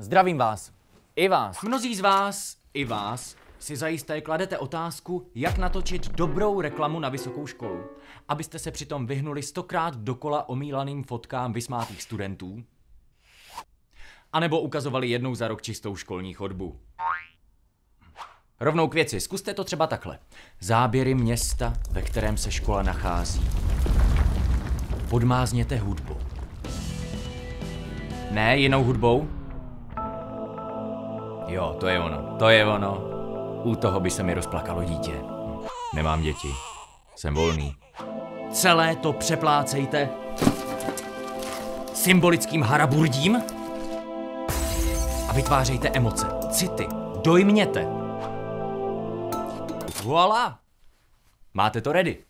Zdravím vás. I vás. Mnozí z vás, i vás, si zajisté kladete otázku, jak natočit dobrou reklamu na vysokou školu, abyste se přitom vyhnuli 100krát dokola omílaným fotkám vysmátých studentů, anebo ukazovali jednou za rok čistou školní chodbu. Rovnou k věci, zkuste to třeba takhle. Záběry města, ve kterém se škola nachází. Podmázněte hudbou. Ne, jinou hudbou? Jo, to je ono, to je ono. U toho by se mi rozplakalo dítě. Nemám děti, jsem volný. Celé to přeplácejte symbolickým haraburdím a vytvářejte emoce, city, dojměte. Voilà! Máte to ready.